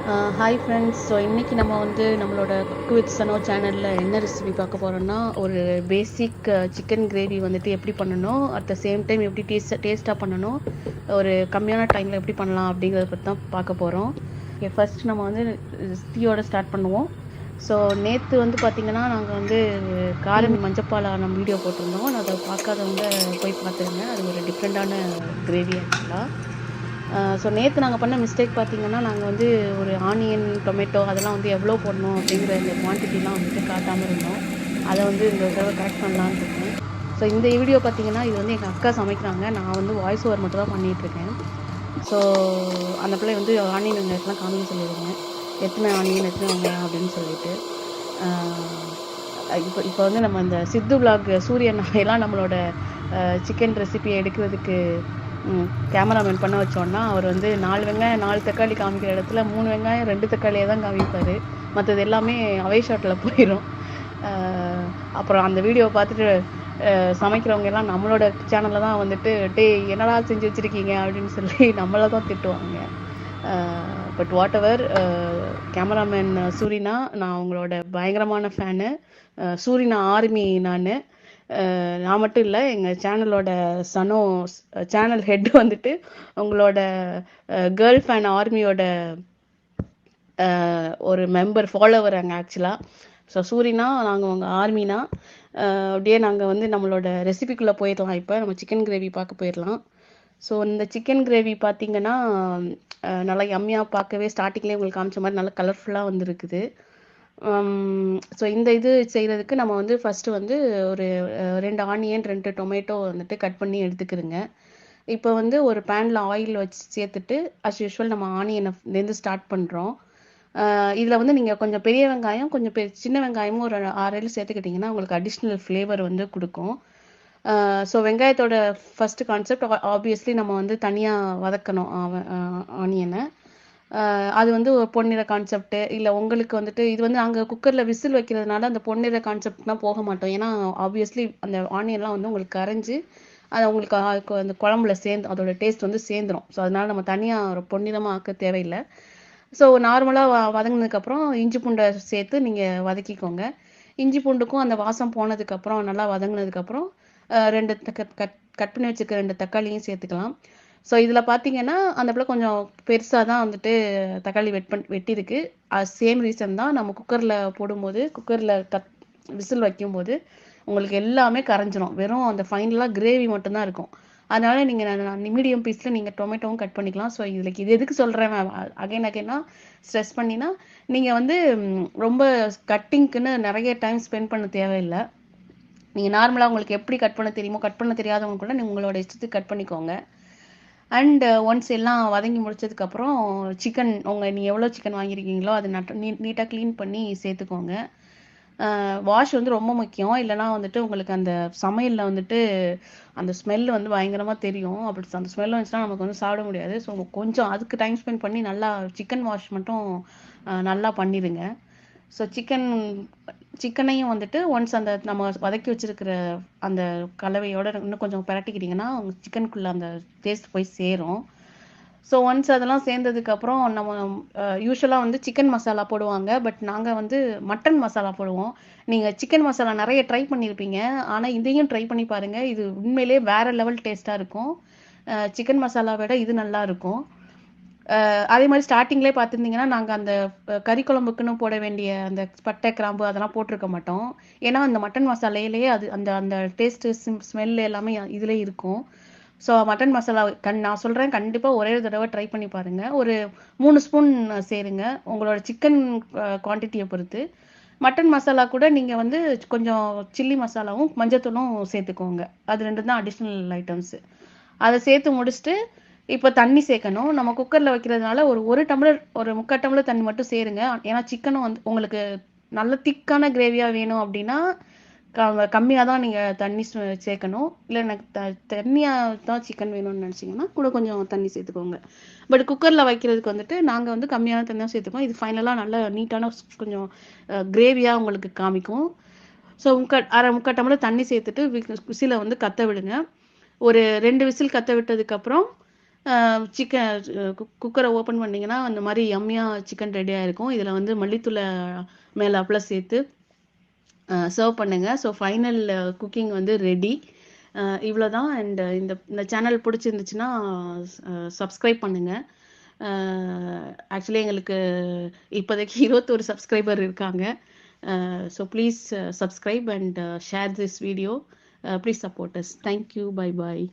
Hi friends. So இன்றைக்கி நம்ம வந்து நம்மளோட குக் வித் சனோ சேனலில் என்ன ரெசிபி பார்க்க போகிறோம்னா, ஒரு பேசிக் சிக்கன் கிரேவி வந்துட்டு எப்படி பண்ணணும், அட் த சேம் டைம் எப்படி டேஸ்ட்டாக பண்ணணும், ஒரு கம்மியான டைமில் எப்படி பண்ணலாம் அப்படிங்கிறத பற்றி தான் பார்க்க போகிறோம். ஓகே, ஃபர்ஸ்ட் நம்ம வந்து ரெசிபியோட ஸ்டார்ட் பண்ணுவோம். ஸோ நேற்று வந்து பார்த்திங்கன்னா நாங்கள் வந்து காரம் மஞ்சப்பாலா நம்ம வீடியோ போட்டிருந்தோம். நான் அதை பார்க்காதவங்க போய் பார்த்துருங்க. அது ஒரு டிஃப்ரெண்ட்டான கிரேவி ஆக்சுவலாக. ஸோ நேற்று நாங்கள் பண்ண மிஸ்டேக் பார்த்தீங்கன்னா, நாங்கள் வந்து ஒரு ஆனியன், டொமேட்டோ அதெல்லாம் வந்து எவ்வளோ போடணும் அப்படிங்கிற இந்த குவான்டிட்டிலாம் வந்துட்டு காட்டாமல் இருந்தோம். அதை வந்து இந்த தடவை கரெக்ட் பண்ணலான்னு இருக்கேன். ஸோ இந்த வீடியோ பார்த்தீங்கன்னா, இது வந்து எங்கள் அக்கா சமைக்கிறாங்க. நான் வந்து வாய்ஸ் ஓவர் மட்டும் தான் பண்ணிகிட்ருக்கேன். ஸோ அந்த பிள்ளை வந்து ஆனியன் வெங்காயத்தெலாம் காமிக்க சொல்லிடுங்க, எத்தனை ஆனியன் எத்தனை வெங்காயம் அப்படின்னு சொல்லிட்டு. இப்போ வந்து நம்ம இந்த சித்து விலாக் சூரியன் எல்லாம் நம்மளோட சிக்கன் ரெசிபியை எடுக்கிறதுக்கு கேமராமேன் பண்ண வச்சோன்னா, அவர் வந்து 4 வெங்காயம் 4 தக்காளி காமிக்கிற இடத்துல 3 வெங்காயம் 2 தக்காளியை தான் காமிப்பார். மற்றது எல்லாமே அவை ஷாட்டில் போயிடும். அப்புறம் அந்த வீடியோவை பார்த்துட்டு சமைக்கிறவங்க எல்லாம் நம்மளோட சேனலில் தான் வந்துட்டு என்னடா செஞ்சு வச்சுருக்கீங்க அப்படின்னு சொல்லி நம்மளை தான் திட்டுவாங்க. பட் வாட் எவர், கேமராமேன் சூரினா, நான் உங்களோட பயங்கரமான ஃபேனு. சூரினா ஆர்மி நான் மட்டும் இல்லை, எங்கள் சேனலோட சனோ சேனல் ஹெட் வந்துட்டு உங்களோட கேர்ள் ஃபேன் ஆர்மியோட ஒரு மெம்பர், ஃபாலோவர் அங்கே ஆக்சுவலாக. ஸோ சூரினா, நாங்கள் உங்கள் ஆர்மினா. அப்படியே நாங்கள் வந்து நம்மளோட ரெசிபிக்குள்ளே போயிடலாம். இப்போ நம்ம சிக்கன் கிரேவி பார்க்க போயிடலாம். ஸோ இந்த சிக்கன் கிரேவி பார்த்தீங்கன்னா நல்லா யம்மியாக, பார்க்கவே ஸ்டார்டிங்லேயே உங்களுக்கு காமிச்ச மாதிரி நல்லா கலர்ஃபுல்லாக வந்துருக்குது. ஸோ இந்த இது செய்கிறதுக்கு நம்ம வந்து ஃபஸ்ட்டு வந்து ஒரு 2 ஆனியன் 2 டொமேட்டோ வந்துட்டு கட் பண்ணி எடுத்துக்கிறோங்க. இப்போ வந்து ஒரு பேனில் ஆயில் வச்சு சேர்த்துட்டு அஸ் யூஷுவல் நம்ம ஆனியன்லேருந்து ஸ்டார்ட் பண்ணுறோம். இதில் வந்து நீங்கள் கொஞ்சம் பெரிய வெங்காயம், கொஞ்சம் சின்ன வெங்காயமும் ஒரு 6 சேர்த்துக்கிட்டிங்கன்னா உங்களுக்கு அடிஷ்னல் ஃப்ளேவர் வந்து கொடுக்கும். ஸோ வெங்காயத்தோட ஃபஸ்ட்டு கான்செப்ட் ஆப்வியஸ்லி நம்ம வந்து தனியாக வதக்கணும் ஆனியனை. அது வந்து ஒரு பொன்னிற கான்செப்ட்டு. இல்லை உங்களுக்கு வந்துட்டு இது வந்து நாங்கள் குக்கரில் விசில் வைக்கிறதுனால அந்த பொன்னிற கான்செப்ட்லாம் போக மாட்டோம். ஏன்னா ஆப்வியஸ்லி அந்த ஆனியன்லாம் வந்து உங்களுக்கு கரைஞ்சி அது உங்களுக்கு அந்த குழம்புல அதோட டேஸ்ட் வந்து சேர்ந்துடும். ஸோ அதனால் நம்ம தனியாக ஒரு பொன்னிறமாக ஆக்க தேவையில்லை. ஸோ நார்மலாக வதங்கினதுக்கப்புறம் இஞ்சி பூண்டை சேர்த்து நீங்கள் வதக்கிக்கோங்க. இஞ்சி பூண்டுக்கும் அந்த வாசம் போனதுக்கப்புறம் நல்லா வதங்கினதுக்கப்புறம் 2 கட் பண்ணி வச்சுருக்க 2 தக்காளியும் சேர்த்துக்கலாம். ஸோ இதில் பார்த்தீங்கன்னா அந்த பிள்ளை கொஞ்சம் பெருசாக தான் வந்துட்டு தக்காளி வெட்டியிருக்கு. சேம் ரீசன் தான், நம்ம குக்கரில் போடும்போது, குக்கரில் விசில் வைக்கும்போது உங்களுக்கு எல்லாமே கரைஞ்சிரும். வெறும் அந்த ஃபைனலாக கிரேவி மட்டும்தான் இருக்கும். அதனால நீங்கள் மீடியம் பீஸில் நீங்கள் டொமேட்டோவும் கட் பண்ணிக்கலாம். ஸோ இது எதுக்கு சொல்கிறேன் அகைனாக ஸ்ட்ரெஸ் பண்ணினா, நீங்கள் வந்து ரொம்ப கட்டிங்க்குன்னு நிறைய டைம் ஸ்பெண்ட் பண்ண தேவையில்லை. நீங்கள் நார்மலாக உங்களுக்கு எப்படி கட் பண்ண தெரியுமோ, கட் பண்ண தெரியாதவங்க கூட நீங்கள் உங்களோட இஷ்டத்துக்கு கட் பண்ணிக்கோங்க. அண்ட் ஒன்ஸ் எல்லாம் வதங்கி முடிச்சதுக்கப்புறம் சிக்கன் நீங்கள் எவ்வளோ சிக்கன் வாங்கியிருக்கீங்களோ அதை நீட்டாக க்ளீன் பண்ணி சேர்த்துக்கோங்க. வாஷ் வந்து ரொம்ப முக்கியம். இல்லைனா வந்துட்டு உங்களுக்கு அந்த சமையலில் வந்துட்டு அந்த ஸ்மெல் வந்து பயங்கரமாக தெரியும். அப்படி அந்த ஸ்மெல் வந்துச்சுன்னா நமக்கு வந்து சாப்பிட முடியாது. ஸோ கொஞ்சம் அதுக்கு டைம் ஸ்பெண்ட் பண்ணி நல்லா சிக்கன் வாஷ் மட்டும் நல்லா பண்ணிடுங்க. ஸோ சிக்கனையும் வந்துட்டு ஒன்ஸ் அந்த நம்ம வதக்கி வச்சுருக்கிற அந்த கலவையோட இன்னும் கொஞ்சம் பரட்டிக்கிட்டிங்கன்னா உங்கள் சிக்கனுக்குள்ளே அந்த டேஸ்ட் போய் சேரும். ஸோ ஒன்ஸ் அதெல்லாம் சேர்ந்ததுக்கப்புறம் நம்ம யூஸ்வலாக வந்து சிக்கன் மசாலா போடுவாங்க. பட் நாங்கள் வந்து மட்டன் மசாலா போடுவோம். நீங்கள் சிக்கன் மசாலா நிறைய ட்ரை பண்ணியிருப்பீங்க. ஆனால் இதையும் ட்ரை பண்ணி பாருங்கள். இது உண்மையிலே வேறு லெவல் டேஸ்ட்டாக இருக்கும். சிக்கன் மசாலா விட இது நல்லா இருக்கும். அதே மாதிரி ஸ்டார்டிங்லேயே பார்த்துருந்தீங்கன்னா நாங்கள் அந்த கறி குழம்புக்குன்னு போட வேண்டிய அந்த பட்டை கிராம்பு அதெல்லாம் போட்டிருக்க மாட்டோம். ஏன்னா அந்த மட்டன் மசாலையிலேயே அது அந்த அந்த டேஸ்ட்டு ஸ்மெல் எல்லாமே இதில் இருக்கும். ஸோ மட்டன் மசாலா நான் சொல்கிறேன், கண்டிப்பாக ஒரே தடவை ட்ரை பண்ணி பாருங்கள். ஒரு 3 ஸ்பூன் சேருங்க உங்களோட சிக்கன் குவான்டிட்டியை பொறுத்து. மட்டன் மசாலா கூட நீங்கள் வந்து கொஞ்சம் சில்லி மசாலாவும் மஞ்சத்தூளும் சேர்த்துக்கோங்க. அது 2 தான் அடிஷ்னல் ஐட்டம்ஸு. அதை சேர்த்து முடிச்சுட்டு இப்போ தண்ணி சேர்க்கணும். நம்ம குக்கரில் வைக்கிறதுனால ஒரு டம்ளர், ஒரு 3/4 டம்ளர் தண்ணி மட்டும் சேருங்க. ஏன்னா சிக்கனும் வந்து உங்களுக்கு நல்ல திக்கான கிரேவியாக வேணும் அப்படின்னா கம்மியாக தான் நீங்கள் தண்ணி சேர்க்கணும். இல்லை எனக்கு தண்ணியாக தான் சிக்கன் வேணும்னு நினச்சிங்கன்னா கூட கொஞ்சம் தண்ணி சேர்த்துக்கோங்க. பட் குக்கரில் வைக்கிறதுக்கு வந்துட்டு நாங்கள் வந்து கம்மியான தண்ணி தான் சேர்த்துக்கோம். இது ஃபைனலாக நல்ல நீட்டான கொஞ்சம் கிரேவியாக உங்களுக்கு காமிக்கும். ஸோ 3/4 டம்ளர் தண்ணி சேர்த்துட்டு விசிலை வந்து கத்த விடுங்க. ஒரு 2 விசில் கத்த விட்டதுக்கப்புறம் சிக்கன் குக்கரை ஓப்பன் பண்ணிங்கன்னா அந்த மாதிரி யம்மியாக சிக்கன் ரெடியாக இருக்கும். இதில் வந்து மல்லித்தூளை மேலே அப்பளம் சேர்த்து சர்வ் பண்ணுங்க. ஸோ ஃபைனல் குக்கிங் வந்து ரெடி. இவ்வளோதான். அண்ட் இந்த சேனல் பிடிச்சிருந்துச்சுன்னா சப்ஸ்கிரைப் பண்ணுங்க. ஆக்சுவலி எங்களுக்கு இப்போதைக்கு 21 சப்ஸ்கிரைபர் இருக்காங்க. So please subscribe and share this video. Please support us. Thank you. Bye bye.